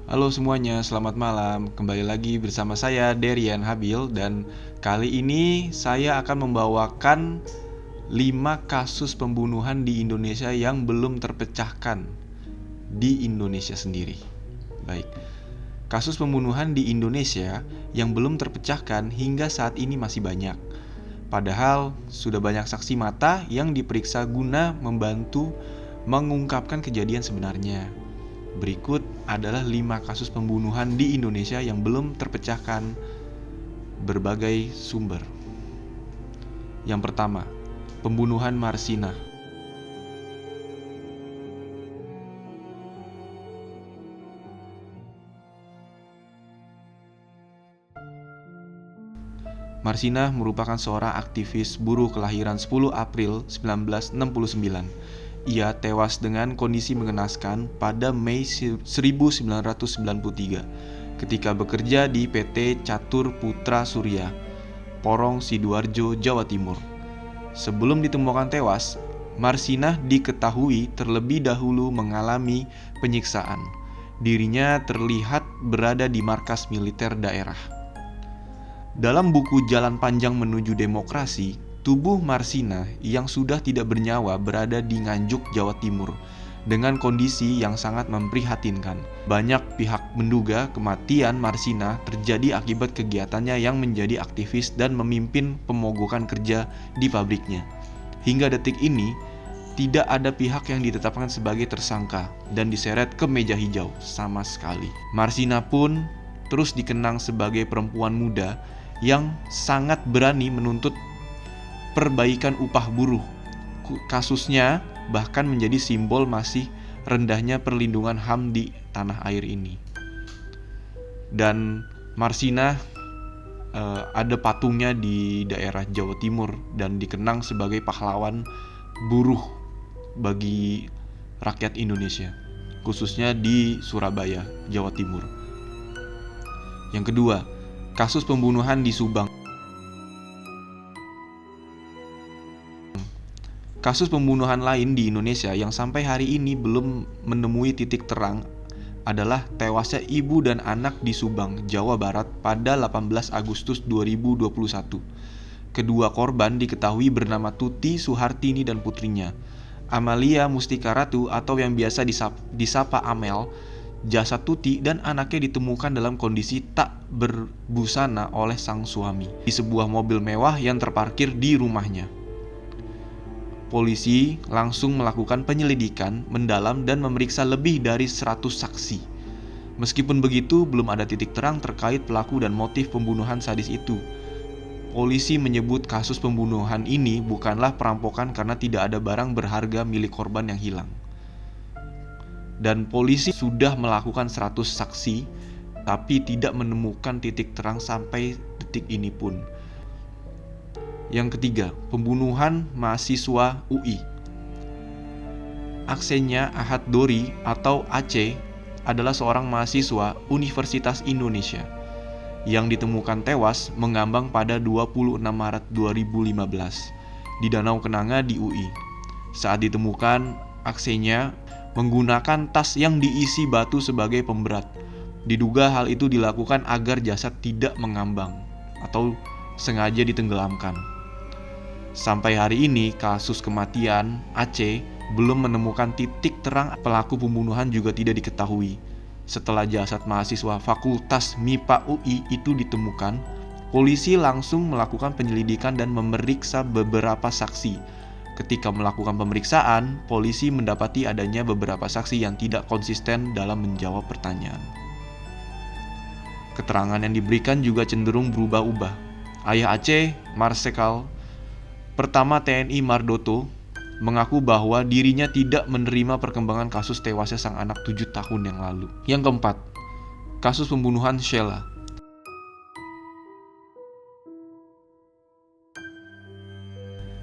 Halo semuanya, selamat malam. Kembali lagi bersama saya Derian Habil dan kali ini saya akan membawakan 5 kasus pembunuhan di Indonesia yang belum terpecahkan di Indonesia sendiri. Baik. Kasus pembunuhan di Indonesia yang belum terpecahkan hingga saat ini masih banyak. Padahal sudah banyak saksi mata yang diperiksa guna membantu mengungkapkan kejadian sebenarnya. Berikut adalah 5 kasus pembunuhan di Indonesia yang belum terpecahkan berbagai sumber. Yang pertama, pembunuhan Marsina. Marsina merupakan seorang aktivis buruh kelahiran 10 April 1969. Ia tewas dengan kondisi mengenaskan pada Mei 1993 ketika bekerja di PT Catur Putra Surya, Porong Sidoarjo, Jawa Timur. Sebelum ditemukan tewas, Marsina diketahui terlebih dahulu mengalami penyiksaan. Dirinya terlihat berada di markas militer daerah. Dalam buku Jalan Panjang Menuju Demokrasi, tubuh Marsina yang sudah tidak bernyawa berada di Nganjuk, Jawa Timur dengan kondisi yang sangat memprihatinkan. Banyak pihak menduga kematian Marsina terjadi akibat kegiatannya yang menjadi aktivis dan memimpin pemogokan kerja di pabriknya. Hingga detik ini, tidak ada pihak yang ditetapkan sebagai tersangka dan diseret ke meja hijau sama sekali. Marsina pun terus dikenang sebagai perempuan muda yang sangat berani menuntut perbaikan upah buruh. Kasusnya bahkan menjadi simbol masih rendahnya perlindungan HAM di tanah air ini. Dan Marsina ada patungnya di daerah Jawa Timur dan dikenang sebagai pahlawan buruh bagi rakyat Indonesia, khususnya di Surabaya, Jawa Timur. Yang kedua, kasus pembunuhan di Subang. Kasus pembunuhan lain di Indonesia yang sampai hari ini belum menemui titik terang adalah tewasnya ibu dan anak di Subang, Jawa Barat pada 18 Agustus 2021. Kedua korban diketahui bernama Tuti Suhartini dan putrinya, Amalia Mustika Ratu atau yang biasa disapa Amel. Jasad Tuti dan anaknya ditemukan dalam kondisi tak berbusana oleh sang suami di sebuah mobil mewah yang terparkir di rumahnya. Polisi langsung melakukan penyelidikan mendalam dan memeriksa lebih dari 100 saksi. Meskipun begitu, belum ada titik terang terkait pelaku dan motif pembunuhan sadis itu. Polisi menyebut kasus pembunuhan ini bukanlah perampokan karena tidak ada barang berharga milik korban yang hilang. Dan polisi sudah melakukan 100 saksi, tapi tidak menemukan titik terang sampai detik ini pun. Yang ketiga, pembunuhan mahasiswa UI. Aksenya Ahad Dori atau Aceh adalah seorang mahasiswa Universitas Indonesia yang ditemukan tewas mengambang pada 26 Maret 2015 di Danau Kenanga di UI. Saat ditemukan, aksenya menggunakan tas yang diisi batu sebagai pemberat. Diduga hal itu dilakukan agar jasad tidak mengambang atau sengaja ditenggelamkan. Sampai hari ini, kasus kematian Aceh belum menemukan titik terang. Pelaku pembunuhan juga tidak diketahui. Setelah jasad mahasiswa Fakultas MIPA UI itu ditemukan, polisi langsung melakukan penyelidikan dan memeriksa beberapa saksi. Ketika melakukan pemeriksaan, polisi mendapati adanya beberapa saksi yang tidak konsisten dalam menjawab pertanyaan. Keterangan yang diberikan juga cenderung berubah-ubah. Ayah Aceh, Marsekal Pertama TNI Mardoto, mengaku bahwa dirinya tidak menerima perkembangan kasus tewasnya sang anak 7 tahun yang lalu. Yang keempat, kasus pembunuhan Sheila.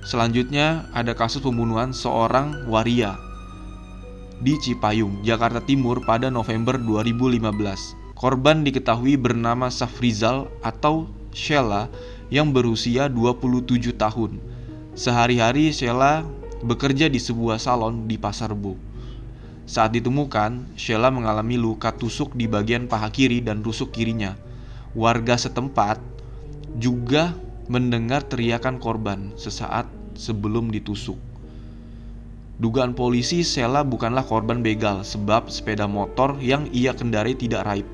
Selanjutnya ada kasus pembunuhan seorang waria di Cipayung, Jakarta Timur pada November 2015. Korban diketahui bernama Safrizal atau Sheila yang berusia 27 tahun. Sehari-hari Sheila bekerja di sebuah salon di Pasar Rebo. Saat ditemukan, Sheila mengalami luka tusuk di bagian paha kiri dan rusuk kirinya. Warga setempat juga mendengar teriakan korban sesaat sebelum ditusuk. Dugaan polisi, Sheila bukanlah korban begal sebab sepeda motor yang ia kendarai tidak raib.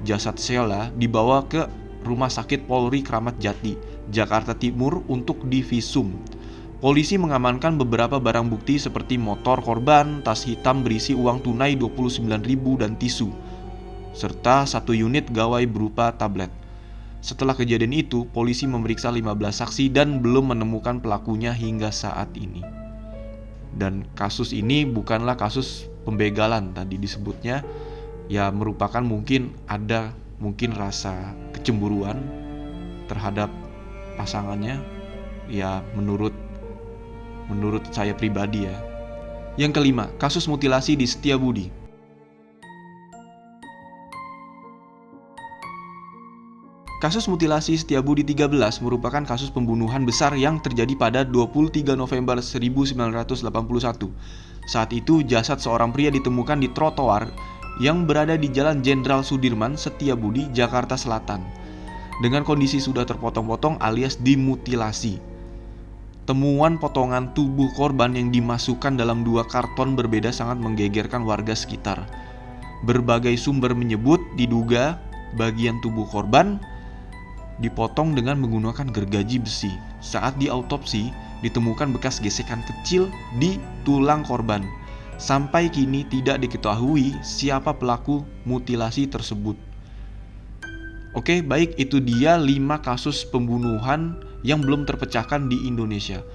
Jasad Sheila dibawa ke Rumah Sakit Polri Kramat Jati, Jakarta Timur untuk divisum. Polisi mengamankan beberapa barang bukti seperti motor korban, tas hitam berisi uang tunai 29.000 dan tisu, serta 1 unit gawai berupa tablet. Setelah kejadian itu, polisi memeriksa 15 saksi dan belum menemukan pelakunya hingga saat ini. Dan kasus ini bukanlah kasus pembegalan tadi disebutnya, ya merupakan mungkin rasa kecemburuan terhadap pasangannya, ya menurut saya pribadi ya. Yang kelima, kasus mutilasi di Setiabudi. Kasus mutilasi Setiabudi 13 merupakan kasus pembunuhan besar yang terjadi pada 23 November 1981. Saat itu jasad seorang pria ditemukan di trotoar yang berada di Jalan Jenderal Sudirman, Setiabudi, Jakarta Selatan, dengan kondisi sudah terpotong-potong alias dimutilasi. Temuan potongan tubuh korban yang dimasukkan dalam 2 karton berbeda sangat menggegerkan warga sekitar. Berbagai sumber menyebut diduga bagian tubuh korban dipotong dengan menggunakan gergaji besi. Saat diautopsi, ditemukan bekas gesekan kecil di tulang korban. Sampai kini tidak diketahui siapa pelaku mutilasi tersebut. Oke, baik, itu dia 5 kasus pembunuhan yang belum terpecahkan di Indonesia.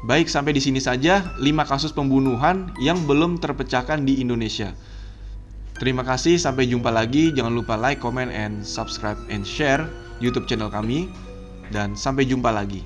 Baik, sampai di sini saja 5 kasus pembunuhan yang belum terpecahkan di Indonesia. Terima kasih, sampai jumpa lagi. Jangan lupa like, comment, and subscribe and share YouTube channel kami. Dan sampai jumpa lagi.